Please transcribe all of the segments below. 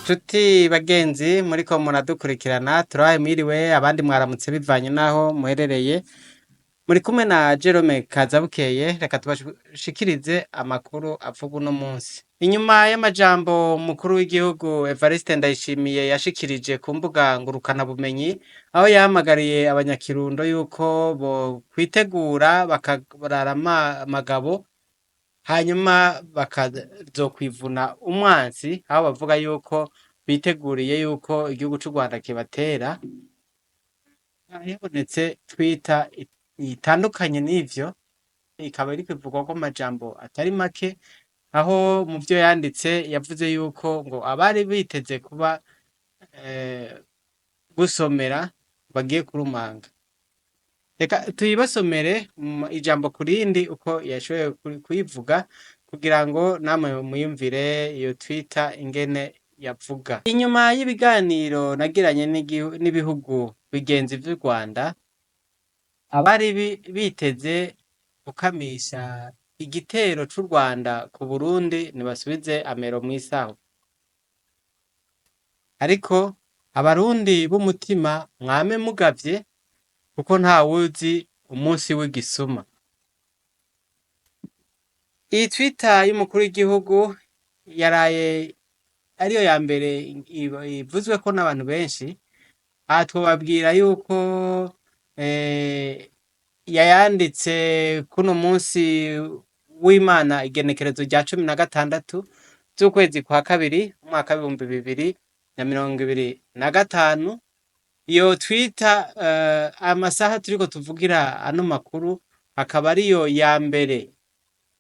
Nshuti bagenzi muriko muradukurikirana turabaye mwiriwe abandi mwaramutse bivanye naho muherereye muri kumwe na Jerome Kazabukeye reka tubashikirize amakuru avuga uno munsi. Inyuma y'amajambo mukuru w'igihugu Evariste Ndayishimiye yashikirije ku mbuga ngurukana bumenyi aho yahamagariye abanyakirundo yuko bo kwitegura bakarara amagabo hanyuma bakazokwivuna umwansi aho bavuga yuko biteguriye yuko igihugu c'u Rwanda kibatera. Habonetse twita itandukanye n'ivyo ikaba iriko ivugwako amajambo atari make aho mu vyo yanditse yavuze yuko ngo abari biteze kuba gusomera bagiye kurumanga. Reka tuyibasomere ijambo ku rindi uko yashoboye kuyivuga kugira ngo namwe muyumvire iyo twita ingene yavuga. Inyuma y'ibiganiro nagiranye n'ibihugu bigenzi vy'u Rwanda, abari biteze gukamisha igitero c'u Rwanda ku Burundi nibasubize amero mw'isaho. Ariko abarundi b'umutima mwame mugavye kuko ntawuzi umunsi w'igisuma. Iyi twita y'umukuru w'igihugu yaraye ariyo ya mbere ivuzweko n'abantu benshi. Aha twobabwira yuko yayanditse kuno munsi w'Imana igenekerezo rya 16 z'ukwezi kwa kabiri umwaka w'ibihumbi 2025. Iyo twita amasaha turiko tuvugira ano makuru akaba ariyo ya mbere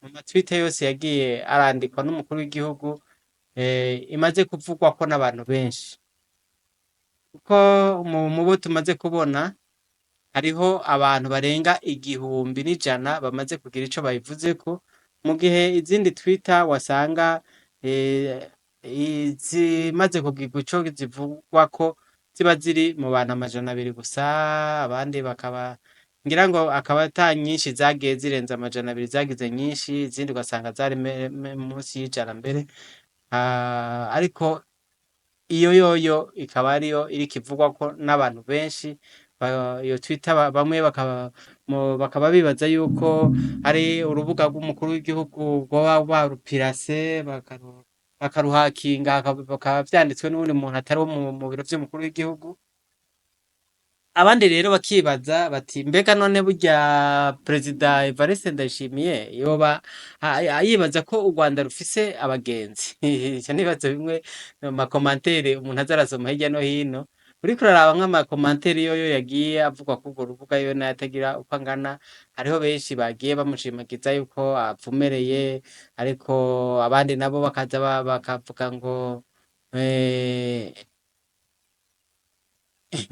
mu matwita yose yagiye arandikwa n'umukuru w'igihugu imaze kuvugwako n'abantu benshi. Kuko mu bo tumaze kubona hariho abantu barenga 1,100 bamaze kugira ico bayivuzeko, mu gihe izindi twita wasanga zimaze kugirwa ico zivugwako ziba ziri mu bantu 200 gusa, abandi bakaba ngira ngo akaba ata nyinshi zagiye zirenza 200 zagize nyinshi, izindi ugasanga zari munsi y'ijana mbere. Ariko iyo yoyo ikaba ariyo iriko ivugwako n'abantu benshi. Iyo twita bamwe bakaba bibaza yuko ari urubuga rw'umukuru w'igihugu rwoba barupirase bakaruhakinga bakaba vyanditswe n'uwundi muntu atari wo mu biro vy'umukuru w'igihugu. Abandi rero bakibaza bati mbega none burya Perezida Evariste Ndayishimiye yoba yibaza ko u Rwanda rufise abagenzi? Ico nibazo bimwe mu makomantere umuntu aza arasoma hirya no hino. Uriko uraraba nk'amakomantere yoyo yagiye avugwa kuri urwo rubuga yo n'ayatagira uko angana, hariho benshi bagiye bamushimagiza yuko apfumereye, ariko abandi nabo bakaza bakavuga ngo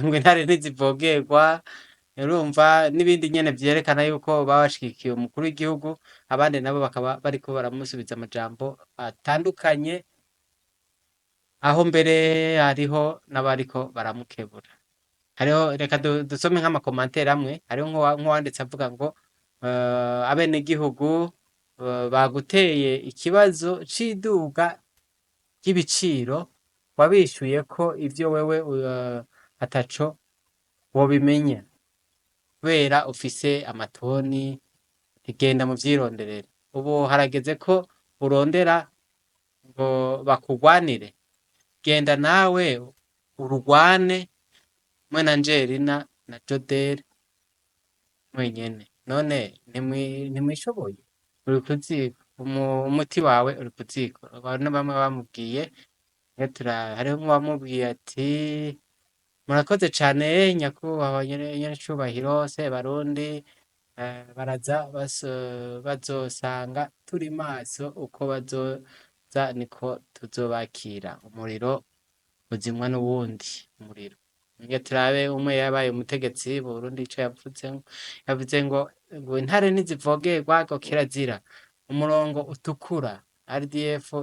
ngo intare ntizivogerwa, urumva n'ibindi nyene vyerekana yuko baba bashigikiye umukuru w'igihugu, abandi nabo bakaba bariko baramusubiza amajambo atandukanye, aho mbere hariho n'abariko baramukebura. Hariho reka dusome nk'amakomantere amwe, hariho nk'uwanditse avuga ngo abenegihugu baguteye ikibazo c'iduga ry'ibiciro wabishuye ko ivyo wewe ataco wobimenya kubera ufise amatoni, genda muvyironderere. Ubu harageze ko urondera ngo bakugwanire, genda nawe urugwane mwe na Angelina na Jodel mwenyene. None ntimwishoboye? Uri kuziko umuti wawe uri kuziko. Abantu bamwe bamubwiye hariho nk'uwamubwiye ati murakoze cane nyakubahwa nyenecubahiro Sebarundi, baraza bazosanga turi maso uko bazoza niko tuzobakira. Umuriro uzimwa n'uwundi muriro. Nge turabe umwe yabaye umutegetsi mu Burundi ico yavuze ngo intare ntizivogerwa ngo kirazira. Umurongo utukura RDF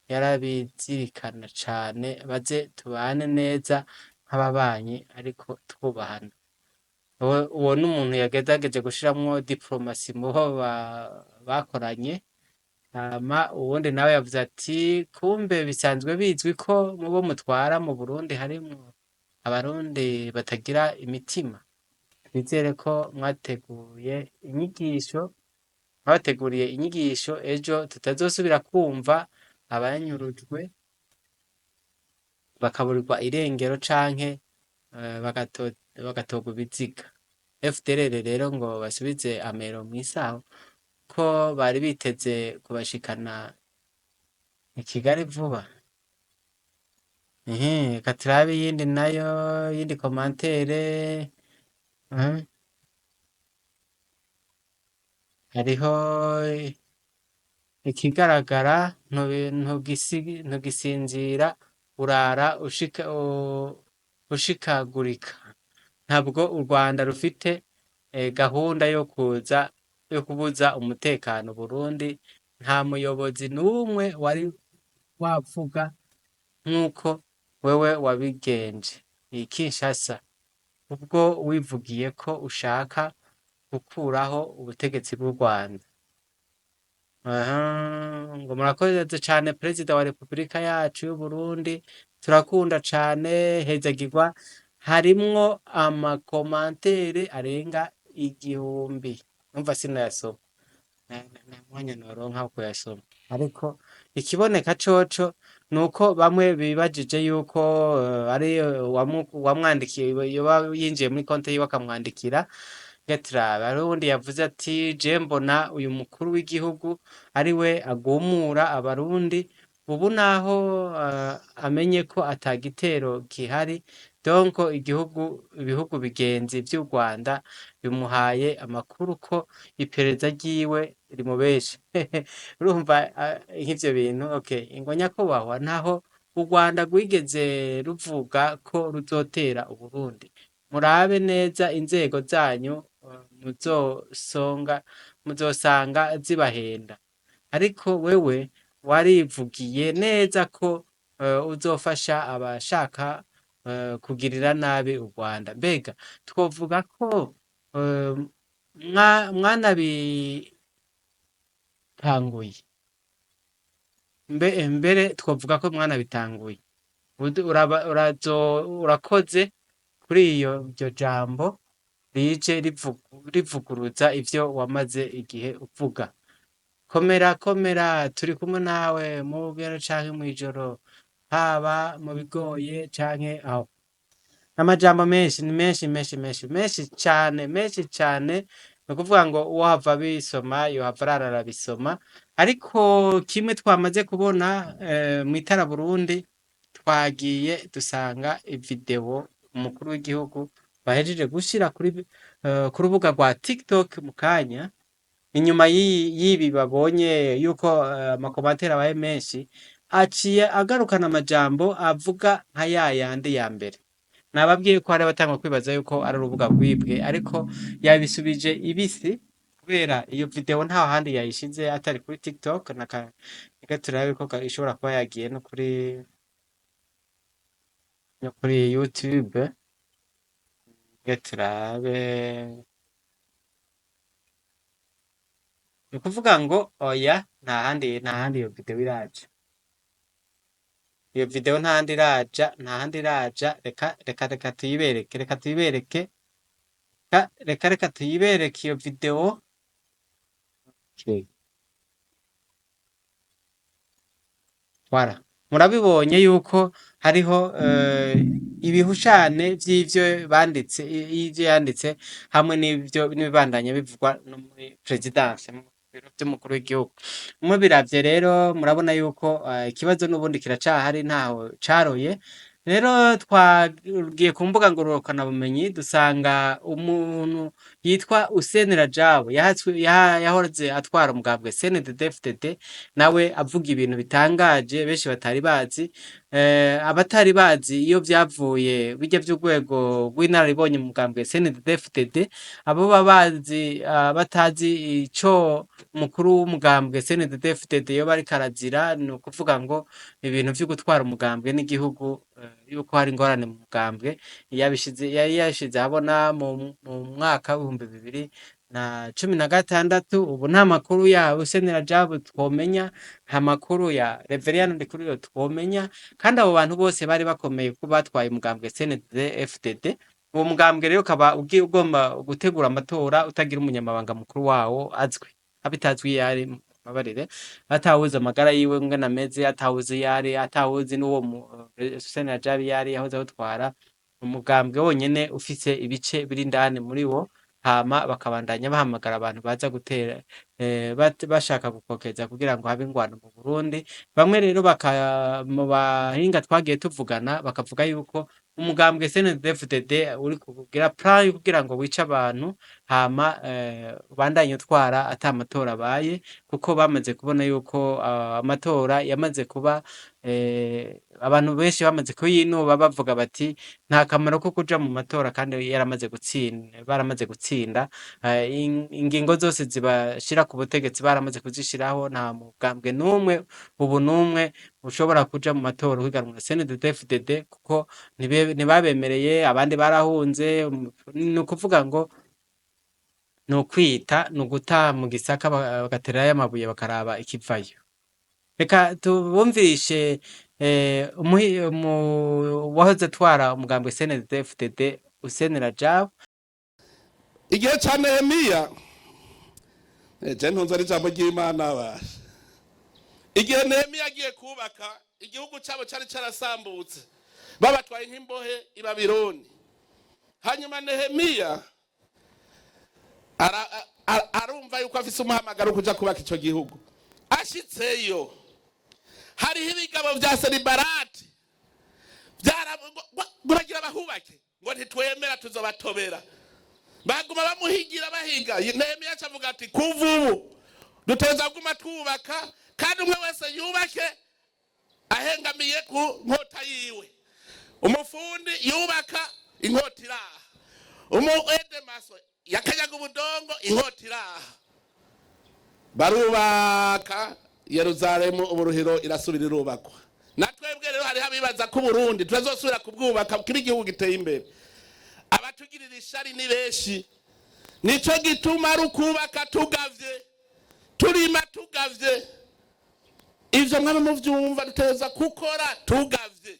yarabizirikana cane, baze tubane neza nk'ababanyi ariko twubahana. Uwo n'umuntu yagerageje gushiramwo diplomasi muho bakoranye, hama uwundi nawe yavuze ati kumbe bisanzwe bizwi ko mu bo mutwara mu Burundi harimwo abarundi batagira imitima. Twizere ko mwabateguriye inyigisho ejo tutazosubira kumva abanyurujwe bakaburirwa irengero canke bagatogwa ibiziga. FDLR rero ngo basubize amero mw'isaho ko bari biteze kubashikana i Kigali vuba. Reka turabe iyindi nayo, iyindi komantere. Hariho ikigaragara ntugisinzira urara ushikagurika. Ntabwo u Rwanda rufite gahunda yo kubuza umutekano Burundi. Nta muyobozi n'umwe wari wavuga nk'uko wewe wabigenje i Kinshasa ubwo wivugiye ko ushaka gukuraho ubutegetsi bw'u Rwanda. Ngo murakoze cane perezida wa Repubulika yacu y'Uburundi, turakunda cane, hezagirwa. Harimwo amakomantere arenga 1000. Numva sinayasoma, nta mwanya noronka wo kuyasoma, ariko ikiboneka coco nuko bamwe bibajije yuko ari uwamwandikiye yoba yinjiye muri konte yiwe akamwandikira. Gaturaba hari uwundi yavuze ati je mbona uyu mukuru w'igihugu ari we agumura abarundi ubu naho amenye ko ata gitero gihari, donc ibihugu bigenzi vy'u Rwanda bimuhaye amakuru ko iperereza ryiwe rimubeshe. Urumva nk'ivyo bintu okay. Ngo nyakubahwa, ntaho u Rwanda rwigeze ruvuga ko ruzotera Uburundi. Murabe neza inzego zanyu muzosanga zibahenda. Ariko wewe warivugiye neza ko uzofasha abashaka kugirira nabi u Rwanda. Mbega twovuga ko mwanabitanguye, mbere twovuga ko mwanabitanguye. Urakoze kuri iryo jambo rije rivuguruza ivyo wamaze igihe uvuga. Komera, turi kumwe nawe mu bwira canke mw'ijoro, haba mu bigoye canke aho. Amajambo menshi, ni menshi cane. Ni ukuvuga ngo uwohava abisoma yohava arara arabisoma. Ariko kimwe twamaze kubona mw'Itara Burundi, twagiye dusanga ivideo umukuru w'igihugu bahejeje gushira ku rubuga rwa TikTok mu kanya. Inyuma y'ibi babonye yuko amakomantere abaye menshi, aciye agarukana amajambo avuga nka yayandi ya mbere. Nababwiye ko hari abatangwa kwibaza yuko ari urubuga rwibwe, ariko yabisubije ibisi kubera iyo video nta handi yayishize atari kuri TikTok. Reka turabe ko ishobora kuba yagiye no kuri YouTube. Reka turabe. Ni ukuvuga ngo oya, nta handi iyo video iraja. Iyo video nta handi iraja. Reka tuyibereke iyo video. Okay. Voilà. Murabibonye yuko hariho ibihushane vy'ivyo yanditse hamwe n'ibibandanya bivugwa no muri presidence mu biro vy'umukuru w'igihugu. Mubiravye rero murabona yuko ikibazo n'ubundi kiracahari, ntaho caroye. Rero twagiye ku mbuga ngurukana bumenyi dusanga umuntu yitwa Hussein Rajab yahoze atwara umugambwe CNDD-FDD, nawe avuga ibintu bitangaje benshi batari bazi. Abatari bazi iyo vyavuye bijya vy'urwego rw'inararibonye mu mugambwe CNDD-FDD, abo babazi batazi ico umukuru w'umugambwe CNDD-FDD yoba ariko arazira, ni ukuvuga ngo ibintu vyo gutwara umugambwe n'igihugu, yuko hari ingorane mu mugambwe. Yari yashize ahabona mu mwaka w'ibihumbi na cumi na gatandatu ubu nta makuru yawe Senera Jabu twomenya, nta makuru ya Reveriyani Ndikuriyo twomenya, kandi abo bantu bose bari bakomeye ko batwaye umugambwe CNDD FDD. Uwo mugambwe rero ukaba ugiye ugomba gutegura amatora utagira umunyamabanga mukuru wawo azwi, abitazwi yari mabarire, atawuzi amagara yiwe ngana ameze, atawuzi yari, atawuzi n'uwo Senera Jabu yari yahoze awutwara, umugambwe wonyene ufise ibice biri indani muri wo, hama bakabandanya bahamagara abantu baza gutera bashaka gukokeza kugira ngo habe ingwano mu Burundi. Bamwe rero mu bahinga twagiye tuvugana bakavuga yuko umugambwe CNDD-FDD uri kugira plan yo kugira ngo wice abantu, hama ubandanye utwara ata amatora abaye, kuko bamaze kubona yuko amatora yamaze kuba abantu benshi bamaze kuyinuba bavuga bati nta kamaro ko kuja mu matora kandi yaramaze gutsinda, baramaze gutsinda. Ingingo zose zibashira ku butegetsi baramaze kuzishiraho, nta mugambwe n'umwe ubu n'umwe ushobora kuja mu matora uhiganwa na CNDD-FDD kuko ntibabemereye, abandi barahunze. Ni ukuvuga ngo ni ukwita, ni uguta mu gisaka bagaterayo amabuye bakaraba ikivayo. Reka tubumvishe wahoze atwara umugambwe CNDD-FDD Senera Jabu. Igihe ca Nehemiya je ntunze ari ijambo ry'Imana basha. Igihe Nehemiya agiye kubaka igihugu cyabo cyari carasambutse, babatwaye nk'imbohe i Babironi. Hanyuma Nehemiya arumva yuko afise umuhamagaro kuja kubaka ico gihugu. Ashitseyo hariho ibigabo vya Sanibalati baragira bahubake ngo ntitwemera tuzobatobera, baguma bamuhigira bahiga. Nehemiya acavuga ati kuva ubu duteza kuguma twubaka, kandi umwe wese yubake ahengamiye ku nkota yiwe. Umufundi yubaka inkota iraha, umuedemaso yakanyaga ubudongo inkota iraha. Barubaka Yerusalemu, uburuhiro irasubira irubakwa. Natwebwe rero hari habibaza ku Burundi turazosubira kubwubaka kiri igihugu giteye imbere. Abatugirira ishari ni benshi, nico gituma ari ukubaka tugavye, turima tugavye. Ivyo mwana muvyumva duteza gukora tugavye.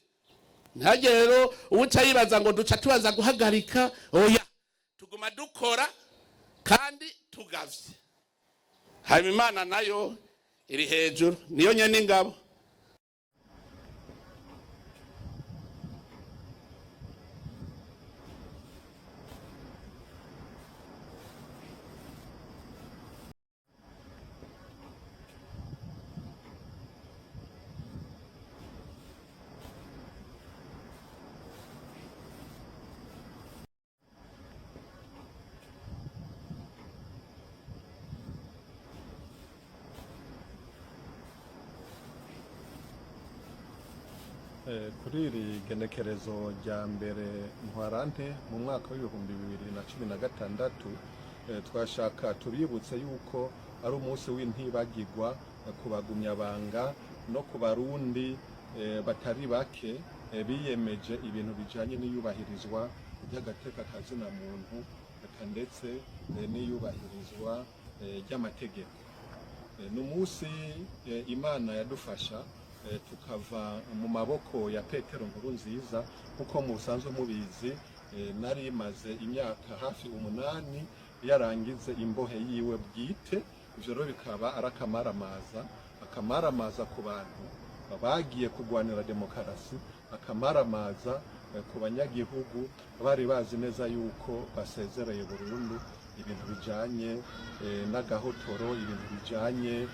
Ntaje rero ubuca yibaza ngo duca tubaza guhagarika, oya tuguma dukora kandi tugavye. Hanyuma Imana nayo iri hejuru, niyo nyene ingabo. Kuri iri genekerezo rya mbere Ntwarante mu mwaka w'ibihumbi 2016 twashaka tubibutse yuko ari umunsi w'intibagirwa ku bagumyabanga no ku Barundi batari bake biyemeje ibintu bijanye n'iyubahirizwa ry'agateka kazina muntu ndetse n'iyubahirizwa ry'amategeko. N'umunsi Imana yadufasha tukava mu maboko ya Petero Nkurunziza, kuko musanzwe mubizi nari maze imyaka hafi 8 yarangize imbohe yiwe bwite. Ivyo rero bikaba akamaramaza ku bantu bagiye kugwanira demokarasi, akamaramaza ku banyagihugu bari bazi neza yuko basezereye burundu ibintu bijanye n'agahotoro, ibintu bijanye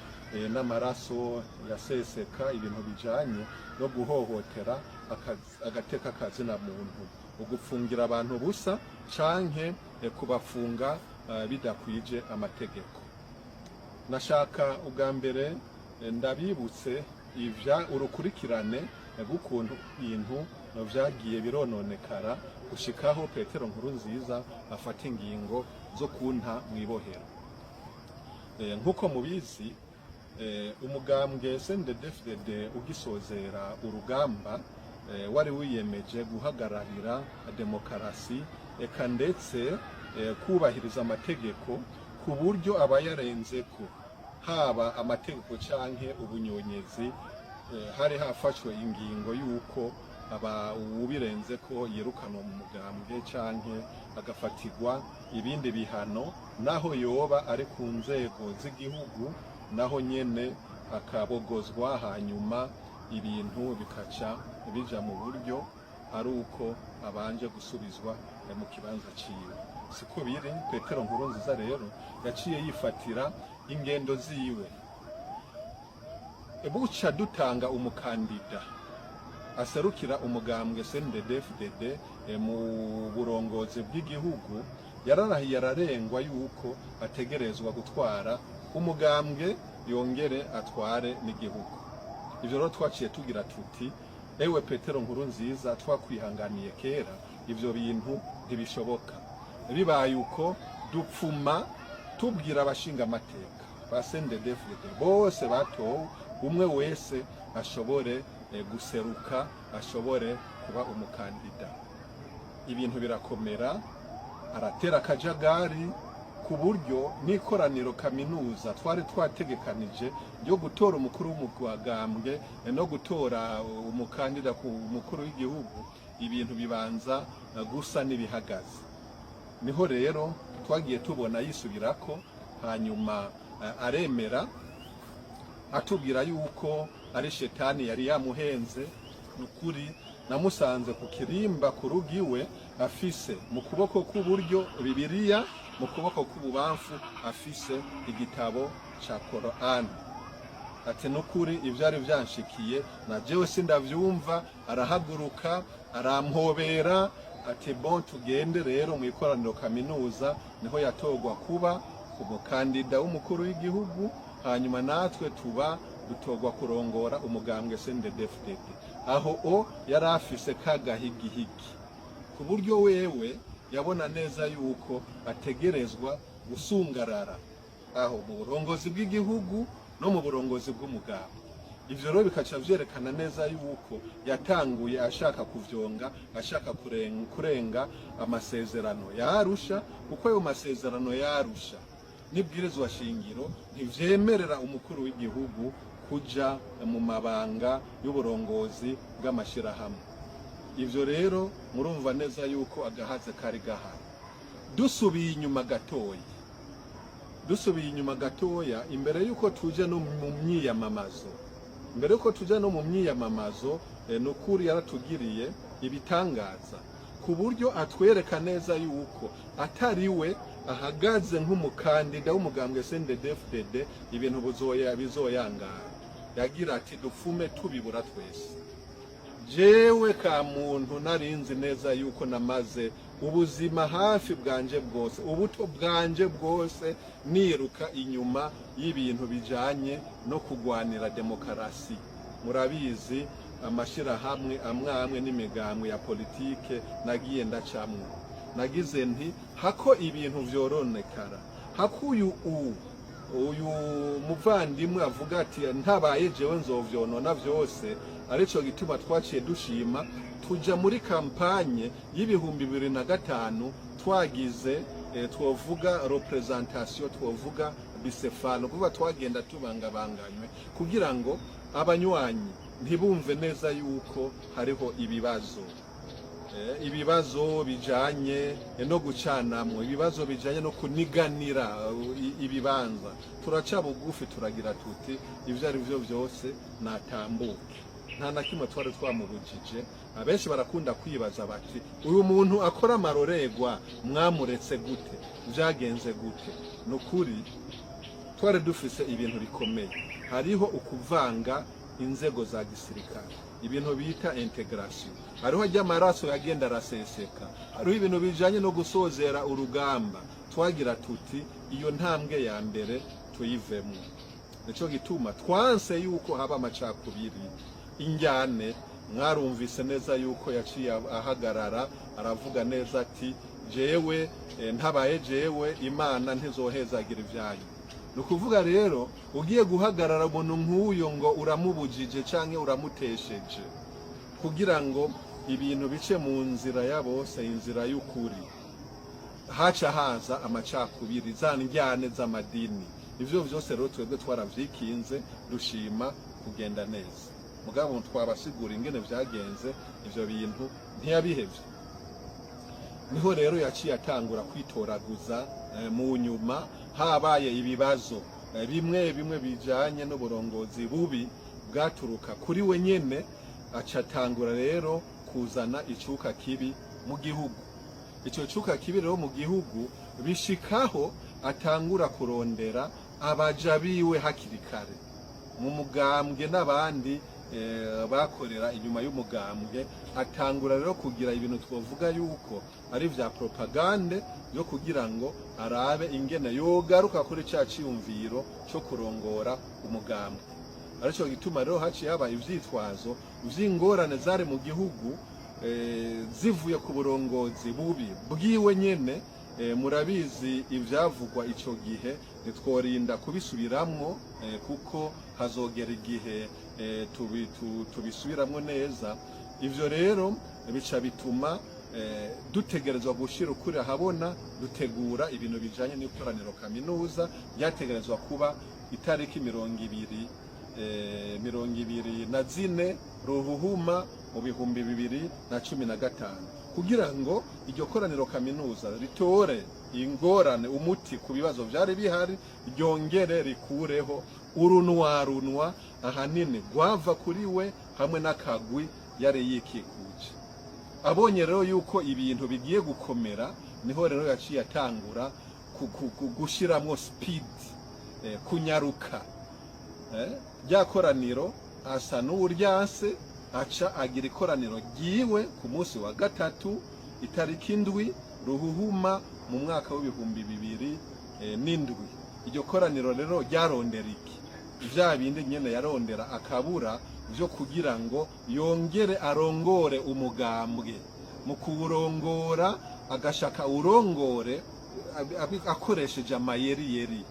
n'amaraso yaseseka, ibintu bijanye no guhohotera agateka kazina muntu, ugupfungira abantu busa canke kubafunga bidakwije amategeko. Nashaka ubwambere ndabibutse ivya urukurikirane gukuntu ibintu vyagiye birononekara gushikaho Petero Nkurunziza afata ingingo zo kunta mwibohero. Nkuko mubizi umugambwe CNDD-FDD ugisozera urugamba wari wiyemeje guhagararira demokarasi eka ndetse kubahiriza amategeko ku buryo abayarenzeko haba amategeko canke ubunyonyezi hari hafashwe ingingo y'uko ubirenze ko yirukanwa mu mugambwe canke agafatirwa ibindi bihano naho yoba ari ku nzego z'igihugu naho nyene akabogozwa hanyuma ibintu bikaca bija mu buryo ari uko abanje gusubizwa mu kibanza ciwe. Siko biri Petero Nkurunziza rero yaciye yifatira ingendo ziwe. Buca dutanga umukandida aserukira umugambwe CNDD-FDD mu burongozi bw'igihugu, yararahiye ararengwa yuko ategerezwa gutwara umugambwe yongere atware n'igihugu. Ivyo rero twaciye tugira tuti ewe Petero Nkurunziza, twakwihanganiye kera, ivyo bintu ntibishoboka. Bibaye uko dupfuma tubwira abashinga amateka ba CNDD-FDD bose batowe, umwe wese ashobore guseruka, ashobore kuba umukandida. Ibintu birakomera, aratera akajagari ku buryo n'ikoraniro kaminuza twari twategekanije ryo gutora umukuru w'umugambwe no gutora umukandida ku mukuru w'igihugu, ibintu bibanza gusa n'ibihagaze. Niho rero twagiye tubona yisubirako, hanyuma aremera atubwira yuko ari shetani yari yamuhenze. Nukuri namusanze ku kirimba ku rugiwe afise mu kuboko k'uburyo Bibiliya, mu kuboko k'ububamfu afise igitabo ca Korani. Ati nukuri ivyari vyanshikiye na jewe sindavyumva. Arahaguruka arampobera ati bon tugende rero mu ikoraniro kaminuza. Niho yatogwa kuba umukandida w'umukuru w'igihugu, hanyuma natwe tuba dutogwa kurongora umugambwe CNDD-FDD. Aho yari afise kagahigihigi ku buryo wewe yabona neza yuko ategerezwa gusungarara aho mu burongozi bw'igihugu no mu burongozi bw'umugambwe. Ivyo rero bikaca vyerekana neza yuko yatanguye ashaka kuvyonga, ashaka kurenga amasezerano ya Arusha, kuko ayo masezerano ya Arusha n'ibwirizwa shingiro ntivyemerera umukuru w'igihugu kuja mu mabanga y'uburongozi bw'amashirahamwe. Ivyo rero murumva neza yuko agahaze kari gahari. Dusubiye inyuma gatoya, imbere yuko tuje no mu myiyamamazo, nukuri yaratugiriye ibitangaza ku buryo atwereka neza yuko atariwe ahagaze nk'umukandida w'umugambwe CNDD-FDD ibintu bizoyangara. Yagira ati dupfume tubibura twese. Jewe ka muntu narinzi neza yuko namaze ubuzima hafi bwanje bwose, ubuto bwanje bwose niruka inyuma y'ibintu bijanye no kugwanira demokarasi. Murabizi amashirahamwe amwe n'imigambwe ya politike nagiye ndacamwe. Nagize nti hako ibintu vyoronekara, hako uyu muvandimwe avuga ati ntabaye jewe nzovyonona vyose, arico gituma twaciye dushima tuja muri kampanye y'ibihumbi 2005 twagize twovuga representation, twovuga bisefano, kuva twagenda tubangabanganywe kugira ngo abanywanyi ntibumve neza yuko hariho ibibazo bijanye no gucanamwe, ibibazo bijanye no kuniganira ibibanza. Turaca bugufi turagira tuti ivyo ari vyo vyose natambuke. Nta na kimwe twari twamubujije. Abenshi barakunda kwibaza bati uyu muntu akora amarorerwa mwamuretse gute, vyagenze gute? Nukuri twari dufise ibintu bikomeye. Hariho ukuvanga inzego za gisirikare, ibintu bita integration. Hariho ry'amaraso yagenda araseseka, hariho ibintu bijanye no gusozera urugamba. Twagira tuti iyo ntambwe ya mbere tuyivemo. Nico gituma twanse yuko haba amacakubiri, injyane. Mwarumvise neza yuko yaciye ahagarara aravuga neza ati jewe ntabaye jewe Imana ntizohezagira ivyayo. Nukuvuga rero ugiye guhagarara umuntu nk'uyo ngo uramubujije canke uramutesheje kugira ngo ibintu bice mu nzira ya bose, inzira y'ukuri. haca haza amacakubiri za njyane z'amadini. Ivyo vyose rero twebwe twaravyikinze dushima kugenda neza. Mugabo twabasigura ingene vyagenze ivyo bintu ntiyabihevye. Niho rero yaciye atangura kwitoraguza mu nyuma habaye ibibazo bimwe bimwe bijanye n'uburongozi bubi bwaturuka kuri we nyene, acatangura rero kuzana icuka kibi mu gihugu. Ico cuka kibi rero mu gihugu bishikaho atangura kurondera abaja biwe hakiri kare mu mugambwe n'abandi bakorera inyuma y'umugambwe. Atangura rero kugira ibintu twovuga yuko ari vya propagande yo kugira ngo arabe ingene yogaruka kuri ca ciyumviro cyo kurongora umugambwe. Arico gituma rero haciye haba ivyitwazo vy'ingorane zari mu gihugu zivuye ku burongozi bubi bwiwe nyene. Murabizi ivyavugwa ico gihe nitworinda kubisubiramwo kuko hazogera igihe tubisubiramwo neza. Ivyo rero bica bituma dutegerezwa gushira ukuri ahabona, dutegura ibintu bijanye n'ikoraniro kaminuza ryategerezwa kuba itariki 24 Ruhuhuma mu 2015 kugira ngo iryo koraniro kaminuza ritore ingorane umuti ku bibazo vyari bihari, ryongere rikureho urunwa ahanini rwava kuri we hamwe n'akagwi yari yikikuje. Abonye rero yuko ibintu bigiye gukomera, niho rero yaciye atangura gushiramwo speed, kunyaruka. Rya koraniro asa n'uryase, aca agira ikoraniro ryiwe ku munsi wa gatatu itariki 7 Ruhuhuma mu mwaka w'2007. Iryo koraniro rero ryarondera iki? Vya bindi nyene yarondera akabura vyo kugira ngo yongere arongore umugambwe. Mu kuwurongora agashaka urongore akoresheje amayeri,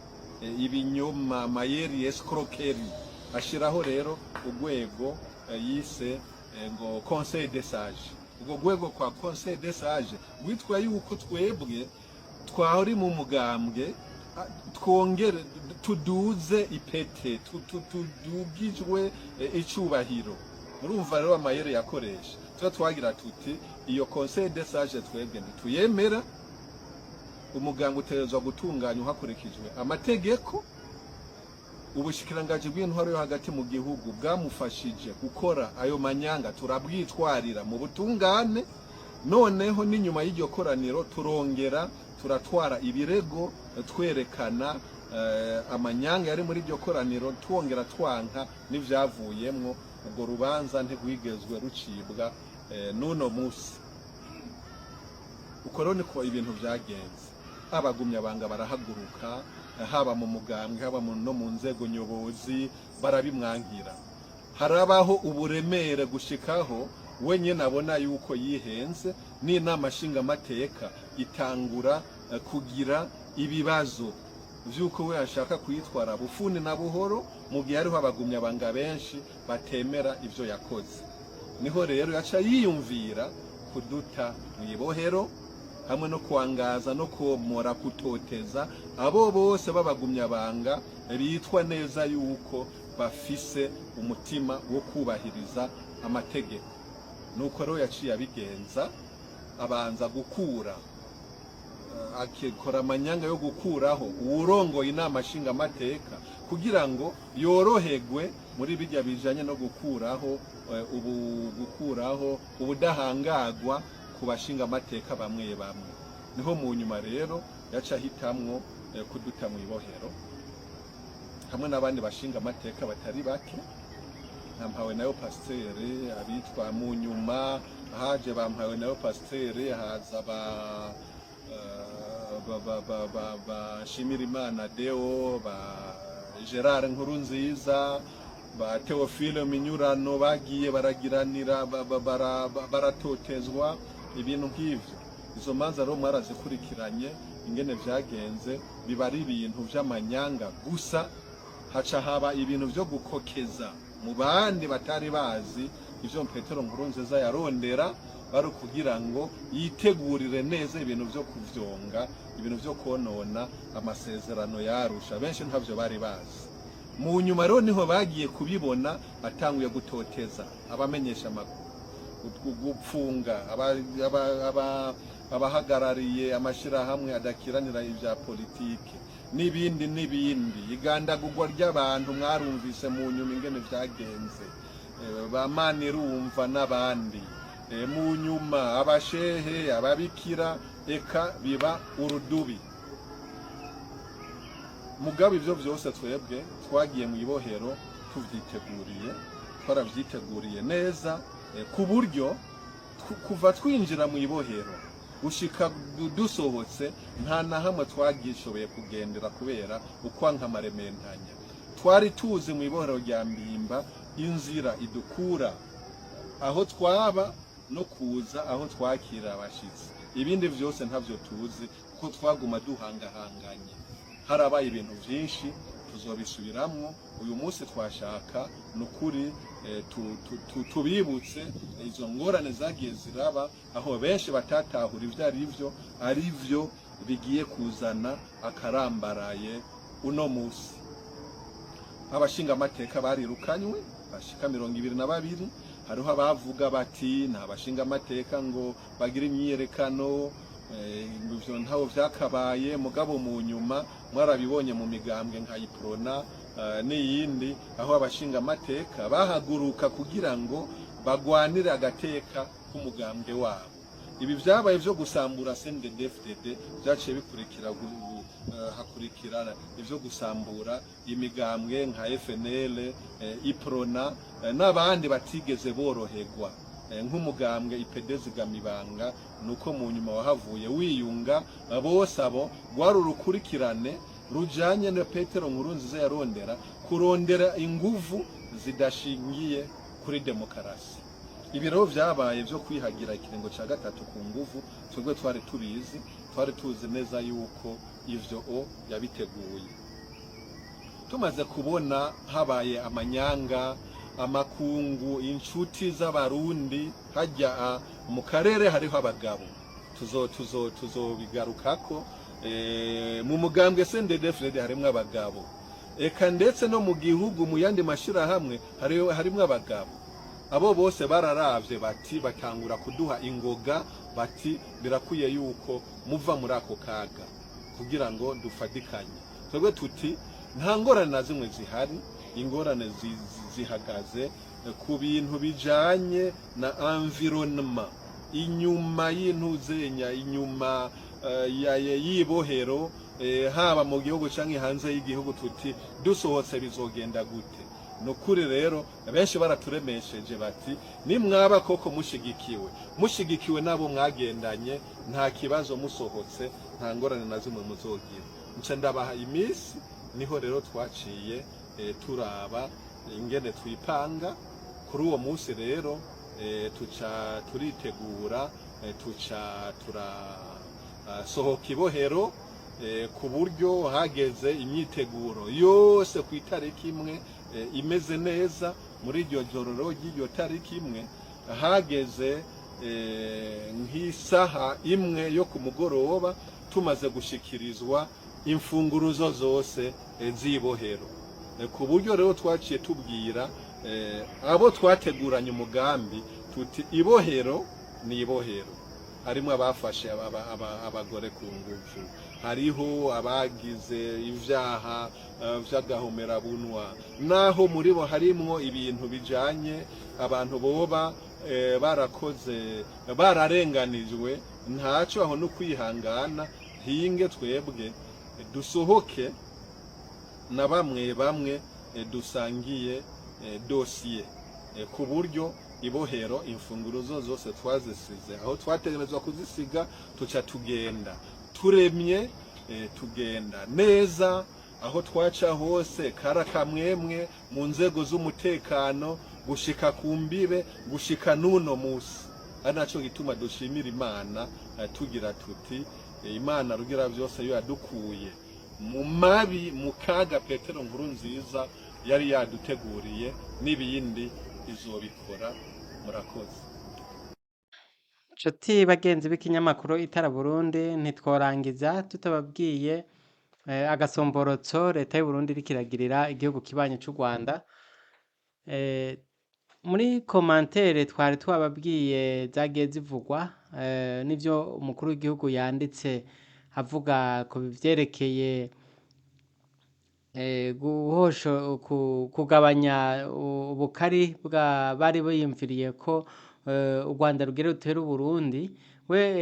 ibinyoma, amayeri, escroquerie. Ashiraho rero urwego yise ngo Conseil des Sages. Ubwo rwego kwa Conseil des Sages witwa yuko twebwe twari mu mugambwe twongere tuduze ipete, tudugijwe icubahiro. Murumva rero amayeri yakoresha. Twagira tuti iyo Conseil des Sages twebwe ntituyemera, umugambwe utegerezwa gutunganywa hakurikijwe amategeko. Ubushikirangaji bw'intwaro yo hagati mu gihugu bwamufashije gukora ayo manyanga, turabwitwarira mu butungane. Noneho n'inyuma y'iryo koraniro turongera turatwara ibirego twerekana amanyanga yari muri iryo koraniro, twongera twanka n'ivyavuyemwo. Ubwo rubanza ntigwigezwe rucibwa n'uno musi. Uko rero niko ibintu vyagenze. Abagumya banga barahaguruka, haba mu mugambwe haba no mu nzego nyobozi barabimwangira. Harabaho uburemere gushikaho we nyene abona yuko yihenze, n'inama nshingamateka itangura kugira ibibazo vyuko we ashaka kwitwara bufuni na buhoro, mu gihe hariho abagumya banga benshi batemera ivyo yakoze. Niho rero yaca yiyumvira kuduta mwibohero hamwe no kwangaza no komora, kutoteza abo bose babagumya banga bitwa neza yuko bafise umutima wo kubahiriza amategeko. Nuko rero yaciye abigenza, abanza gukura akikora amanyanga yo gukuraho uwurongoye inama nshingamateka kugira ngo yorohegwe muri bijya bijanye no gukuraho ubudahangagwa ku bashinga amateka bamwe bamwe. Niho mu nyuma rero yaca hitamwo kuduta mu ibohero hamwe n'abandi bashinga amateka batari bake. Mpawe nayo Pasiteri, abitwa mu nyuma haje bampawe nayo Pasiteri, haza Shimirimana Deo, ba Gerard Nkurunziza, ba Theophile Minyurano, bagiye baragiranira baratotezwa ibintu nk'ivyo. Izo manza rero mwarazikurikiranye ingene vyagenze, biba ari ibintu vy'amanyanga gusa. Haca haba ibintu vyo gukokeza mu bandi batari bazi ivyo Petero Nkurunziza yarondera bari kugira ngo yitegurire neza ibintu byo kuvyonga, ibintu byo konona amasezerano yarusha. Benshi ntavyo bari bazi. Mu nyuma rero niho bagiye kubibona, atanguye gutoteza abamenyesha amakuru, gupfunga abahagarariye amashirahamwe adakiranira ibya politike n'ibindi igandagurwa ry'abantu mwarumvise mu nyuma ingene vyagenze, bamanirumva n'abandi, mu nyuma abashehe, ababikira, eka biba urudubi. Mugabo ivyo vyose twebwe twagiye mu ibohero twaravyiteguriye neza, ku buryo kuva twinjira mu ibohero gushika dusohotse nta na hamwe twagishoboye kugendera kubera ukwanka amarementanya. Twari tuzi mu ibohero rya Mpimba inzira idukura aho twaba no kuza aho twakira abashitsi. Ibindi vyose ntavyo tuzi kuko twaguma duhangahanganye. Harabaye ibintu vyinshi tuzobisubiramwo. Uyu munsi twashaka nukuri tubibutse izo ngorane zagiye ziraba, aho benshi batatahura ivyo arivyo bigiye kuzana akarambaraye uno musi. Abashinga amateka barirukanywe bashika 22. Hariho abavuga bati nta bashinga amateka ngo bagira imyiyerekano, ivyo ntaho vyakabaye. Mugabo mu nyuma mwarabibonye mu migambwe nka Iprona n'iyindi, aho abashinga amateka bahaguruka kugira ngo bagwanire agateka k'umugambwe wabo. Ibi vyabaye vyo gusambura CNDD-FDD vyaciye hakurikirana ivyo gusambura imigambwe nka FNL, Iprona n'abandi batigeze boroherwa nk'umugambwe IPD Zigamibanga. Nuko mu nyuma wahavuye wiyunga bose abo rwari urukurikirane rujanye na Petero Nkurunziza yarondera kurondera inguvu zidashingiye kuri demokarasi. Ibiro vyabaye vyo kwihagira ikiringo ca gatatu ku nguvu, twebwe twari tubizi, twari tuzi neza yuko ivyo yabiteguye. Tumaze kubona habaye amanyanga, amakungu, inshuti z'abarundi hajya mu karere hariho abagabo, tuzobigarukako. Mu mugambwe CNDD-FDD harimwo abagabo, eka ndetse no mu gihugu mu yandi mashirahamwe harimwo abagabo. Abo bose bararavye bati batangura kuduha ingoga, bati birakwiye yuko muva muri ako kaga kugira ngo dufatikanye. Twebwe tuti nta ngorane na zimwe zihari, ingorane zihagaze ku bintu bijanye na environnement, inyuma y'intuzenya, inyuma yibohero, haba mu gihugu canke hanze y'igihugu. Tuti dusohotse bizogenda gute? Nukuri rero benshi baraturemesheje bati nimwaba koko mushigikiwe nabo mwagendanye, nta kibazo musohotse, nta ngorane na zimwe muzogira. Nce ndabaha imisi, niho rero twaciye turaba ingene twipanga. Kuri uwo munsi rero tuca turitegura, tuca sohoka ibohero, ku buryo hageze imyiteguro yose ku itariki imwe imeze neza. Muri iryo joro ry'iryo tariki imwe hageze nk'isaha imwe yo ku mugoroba tumaze gushikirizwa imfunguruzo zose z'ibohero, ku buryo rero twaciye tubwira abo twateguranye umugambi tuti ibohero ni ibohero. Harimo abafashe abagore ku nguvu, hariho abagize ivyaha vy'agahomerabunwa, naho muri bo harimwo ibintu bijanye abantu boba barakoze bararenganijwe. Ntaco aho no kwihangana, hinge twebwe dusohoke na bamwe dusangiye dosiye, ku buryo ibohero imfunguruzo zose twazisize aho twategerezwa kuzisiga, tuca tugenda turemye, tugenda neza. Aho twaca hose karakamwemwe mu nzego z'umutekano gushika ku mbibe, gushika n'uno musi. Anaco gituma dushimira Imana, tugira tuti Imana rugira byose yo yadukuye mu mabi, mu kaga Petero Nkurunziza yari yaduteguriye, n'ibindi izobikora. Murakoze. Nshuti bagenzi b'ikinyamakuru Itara Burundi ntitworangiza tutababwiye agasomborotso leta y'u Burundi iriko iragirira igihugu kibanyi c'u Rwanda. Muri komantere twari twababwiye zagiye zivugwa n'ivyo umukuru w'igihugu yanditse avuga ku vyerekeye kugabanya ubukari bari biyumviriye ko u Rwanda rugira rutere Uburundi. We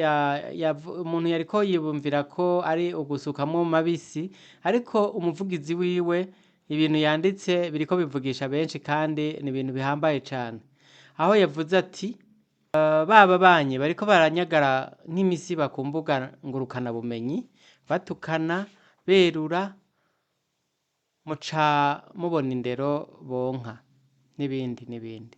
umuntu yariko yibumvira ko ari ugusukamwo mabisi, ariko umuvugizi wiwe ibintu yanditse biriko bivugisha benshi kandi ni ibintu bihambaye cane, aho yavuze ati baba banye bariko baranyagara nk'imisiba ku mbuga ngurukana bumenyi, batukana, berura, muca mubona indero bonka n'ibindi n'ibindi.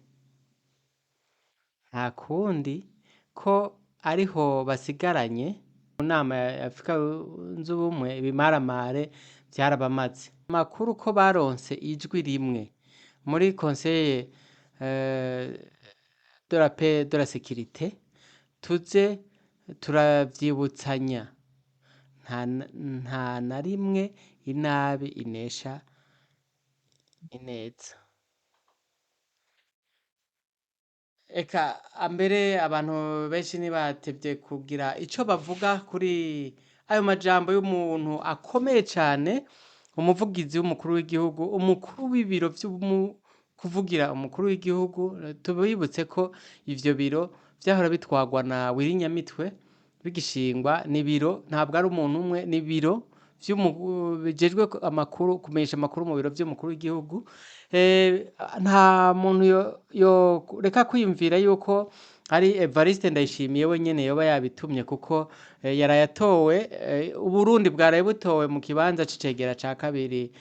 Nta kundi ko ariho basigaranye mu nama ya Afrika yunze ubumwe, ibimaramare vyarabamaze. Amakuru ko baronse ijwi rimwe muri conseil de la paix de la sécurité, tuze turavyibutsanya nta na rimwe inabi inesha ineza. Eka mbere abantu benshi ntibatevye kugira ico bavuga kuri ayo majambo y'umuntu akomeye cane, umuvugizi w'umukuru w'igihugu, umukuru w'ibiro kuvugira umukuru w'igihugu. Tubibutse ko ivyo biro vyahora bitwarwa na Wirinyamitwe bigishingwa, ni biro, ntabwo ari umuntu umwe, ni biro bijejwe amakuru, kumenyesha amakuru mu biro vy'umukuru w'igihugu. Nta muntu yoreka kwiyumvira yuko ari Evariste Ndayishimiye wenyene yoba yabitumye, kuko yarayatowe, Uburundi bwaraye butowe mu kibanza c'icegera ca kabiri,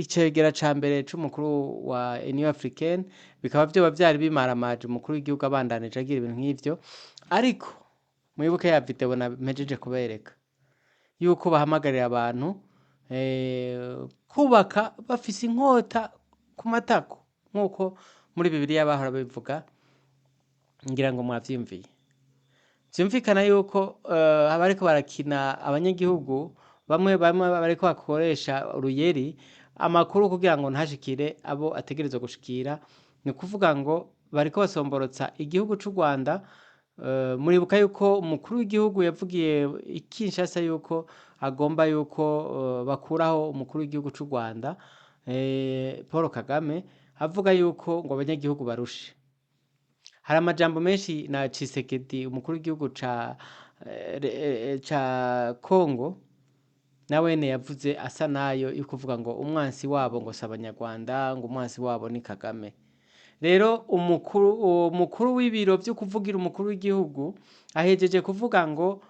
icegera ca mbere c'umukuru wa Union Africaine, bikaba vyoba vyari bimaramaje umukuru w'igihugu abandanije agira ibintu nk'ivyo. Ariko mwibuke ya video mpejeje kubereka yuko bahamagarira abantu kubaka bafise inkota ku matako, nk'uko muri Bibiliya bahora bivuga, ngira ngo mwavyumviye. Vyumvikana yuko abariko barakina abanyagihugu bamwe bariko bakoresha uruyeri amakuru kugira ngo ntashikire abo ategerezwa gushikira. Ni kuvuga ngo bariko basomborotsa igihugu c'u Rwanda. Muribuka yuko umukuru w'igihugu yavugiye i Kinshasa yuko agomba yuko bakuraho umukuru w'igihugu c'u Rwanda Paul Kagame, avuga yuko ngo abanyagihugu barushe. Hari amajambo menshi na Tshisekedi, umukuru w'igihugu ca Congo, nawene yavuze asa nayo yukuvuga ngo umwansi wabo ngo si abanyarwanda, ngo umwansi wabo ni Kagame. Rero umukuru w'ibiro vyo kuvugira umukuru w'igihugu ahejeje kuvuga ngo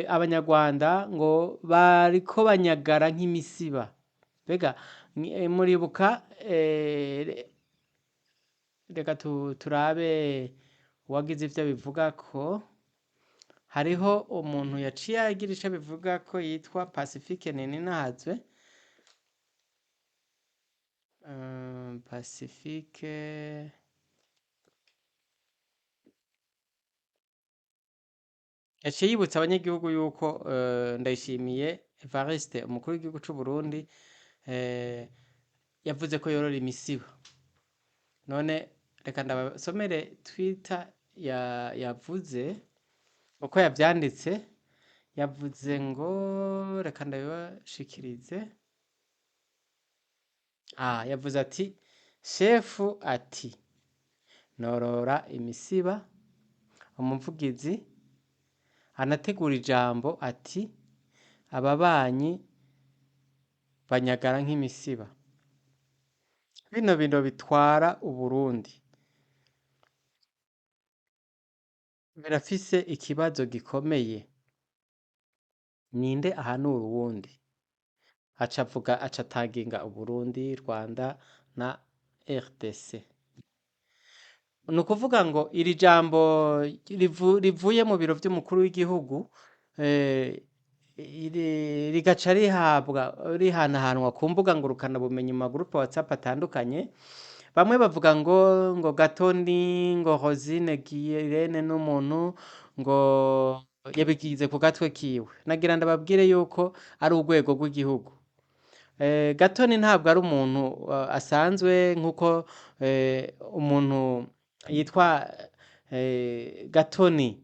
abanyarwanda ngo bariko banyagara nk'imisiba. Mbega muribuka, reka turabe uwagize ivyo bivuga ko. Hariho umuntu yaciye agira ico bivuga ko yitwa Pacifique Ninahazwe. Pacifique yaciye yibutsa abanyagihugu yuko Ndayishimiye Evariste, umukuru w'igihugu c'u Burundi, yavuze ko yorora imisiba. None reka ndabasomere Twitter yavuze uko yavyanditse. Yavuze ngo, reka ndabibashikirize. Yavuze ati shefu ati norora imisiba. Umuvugizi anategura ijambo ati ababanyi banyagara nk'imisiba. Bino bintu bitwara Uburundi birafise ikibazo gikomeye. Ninde ahanura uwundi? Aca ataginga Uburundi, Rwanda na RDC. Ni ukuvuga ngo iri jambo rivuye mu biro vy'umukuru w'igihugu rigaca rihanahanwa ku mbuga ngurukana bumenyi mu magroupe WhatsApp atandukanye. bamwe bavuga ngo Gatoni ngo Rosine Guilene n'umuntu ngo yabigize ku gatwe kiwe nagira ndababwire yuko ari urwego rw'igihugu. Gatoni ntabwo ari umuntu asanzwe nk'uko umuntu yitwa Gatoni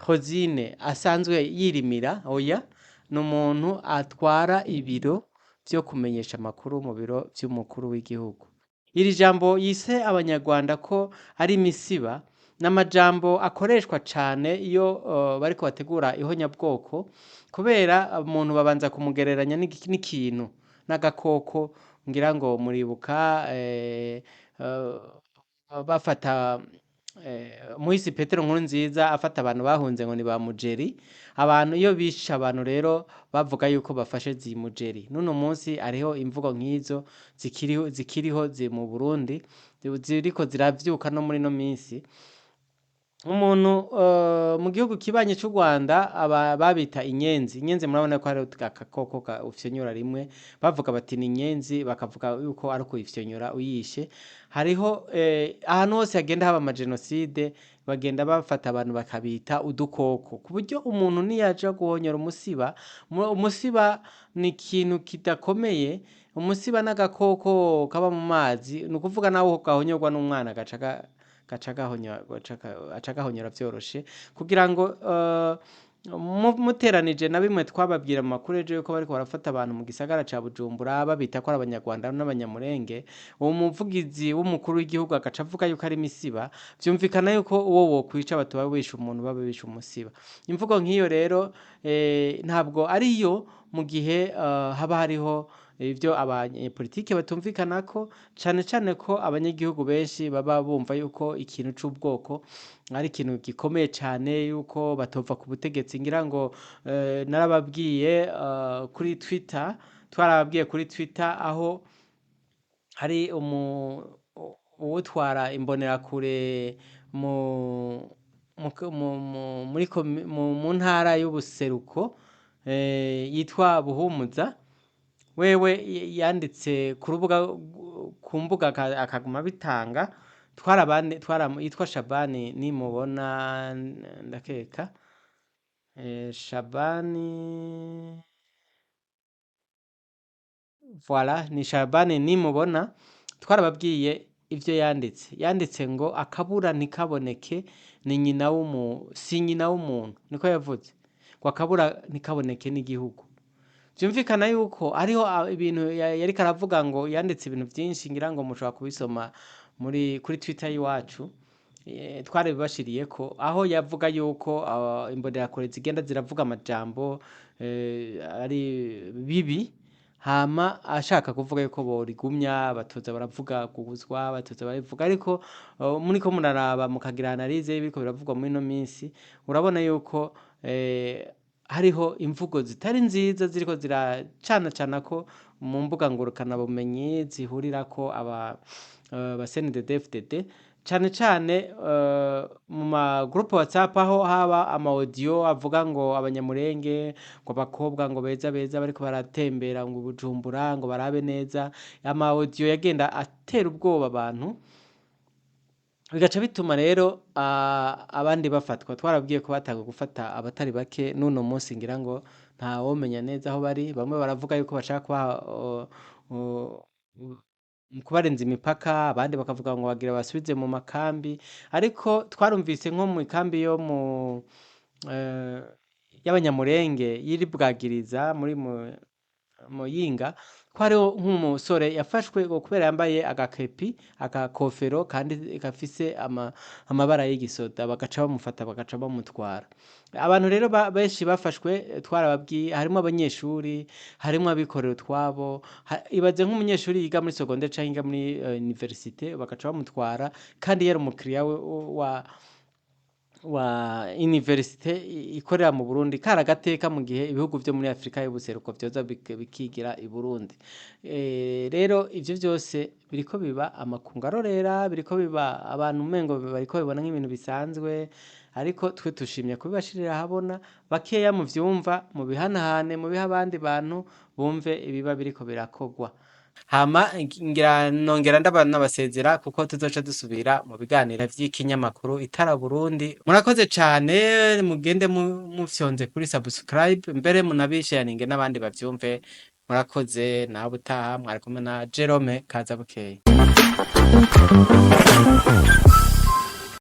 Rosine asanzwe yirimira oya ni umuntu atwara ibiro byo kumenyesha amakuru mu biro by'umukuru w'igihugu. Iri jambo yise abanyarwanda ko ari imisiba n'amajambo akoreshwa cyane iyo bariko bategura ihonyabwoko kubera umuntu babanza kumugereranya n'ikintu n'agakoko ngira ngo muribuka bafata Muhisi Petero Nkurunziza afata abantu bahunze ngo ni ba mujeri. Abantu iyo bishe abantu rero bavuga yuko bafashe zi mujeri. Nuno munsi ariho imvugo nk'izo zikiriho mu Burundi ziriko ziravyuka no muri no minsi. Umuntu mu gihugu kibanye cy'u Rwanda babita inyenzi. Inyenzi murabona ko ari agakoko ufyonyora rimwe bavuga bati ni inyenzi bakavuga yuko ari kuyifyonyora uyishe. Hariho ahantu hose hagenda haba amagenocide bagenda bafata abantu bakabita udukoko ku buryo umuntu niyaje guhonyora umusiba ni ikintu kidakomeye. Umusiba n'agakoko kaba mu mazi ni ukuvuga nawe gahonyorwa n'umwana aca agahonyora vyoroshe kugira ngo muteranije na bimwe twababwira mu makuru ejo yuko bariko barafata abantu mu gisagara ca Bujumbura babita ko ari abanyarwanda n'abanyamurenge. Uwo muvugizi w'umukuru w'igihugu agaca avuga yuko ari imisiba vyumvikana yuko uwo wokwica batuba bishe umuntu babe bishe umusiba. Imvugo nk'iyo rero ntabwo ariyo mu gihe haba hariho ibyo abanyepolitike batumvikana ko cane ko abanyagihugu benshi baba bumva yuko ikintu c'ubwoko ari ikintu gikomeye cyane yuko batova ku butegetsi. Ngira ngo narababwiye kuri Twitter twarababwiye kuri Twitter aho hari uwutwara imbonerakure mu ntara y'ubuseruko yitwa Buhumuza. Wewe yanditse ku mbuga akaguma bitanga yitwa Shabani nimubona ndakeka Shabani voilà ni Shabani nimubona twarababwiye ivyo yanditse ngo akabura ntikaboneke ni nyina w'umuntu niko yavuze ngo akabura ntikaboneke n'igihugu. Vyumvikana yuko ariho ibintu yari karavuga ngo yanditse ibintu byinshi ngira ngo mushobora kubisoma kuri Twitter yiwacu twarabibashiriye ko aho yavuga yuko imbonerakure zigenda ziravuga amajambo ari bibi hama ashaka kuvuga yuko borigumya batoza baravuga kuguzwa batoza baravuga ariko muriko muraraba mukagira analyse y'ibiko biravugwa muri no minsi urabona yuko hariho imvugo zitari nziza ziriko ziracana ko mu mbuga ngurukana bumenyi zihurirako aba CNDD-FDD cane mu ma groupe WhatsApp aho haba ama audio avuga ngo abanyamurenge ngo abakobwa ngo beza bariko baratembera ngo Bujumbura ngo barabe neza. Ama audio yagenda atera ubwoba abantu bigaca bituma rero abandi bafatwa. Twarabwiye ko batanga gufata abatari bake nuno munsi ngira ngo nta womenya neza aho bari. Bamwe baravuga yuko bashaka kubarenza imipaka abandi bakavuga ngo bagira basubize mu makambi ariko twarumvise nko mu ikambi yo y'abanyamurenge yiri Bwagiriza muri Muyinga ko hariho nk'umusore yafashwe kubera yambaye agakofero kandi gafise amabara y'igisoda bagaca bamufata bagaca bamutwara. Abantu rero benshi bafashwe twarababwiye harimo abanyeshuri harimo abikorera utwabo ibaze nk'umunyeshuri yiga muri secondaire canke yiga muri université bagaca bamutwara kandi yari umukiriya wa université ikorera mu Burundi karagateka mu gihe ibihugu byo muri Afrika y'ubuseruko byoza bikigira i Burundi. Rero ivyo byose biriko biba amakungarorera biriko biba abantu umengo bariko bibona nk'ibintu bisanzwe ariko twe tushimye kubibashirira habona bakeya mu vyumva mu bihanahane mu biha abandi bantu bumve ibiba biriko birakogwa. hama ngira nongera nabasezera kuko tuzoca dusubira mu biganiro vy'ikinyamakuru Itara Burundi. Murakoze cane, mugende mufyonze kuri subscribe, mbere munabisharinge n'abandi bavyumve. Murakoze, nawe ubutaha. Mwari kumwe na Jerome Kazabukeye.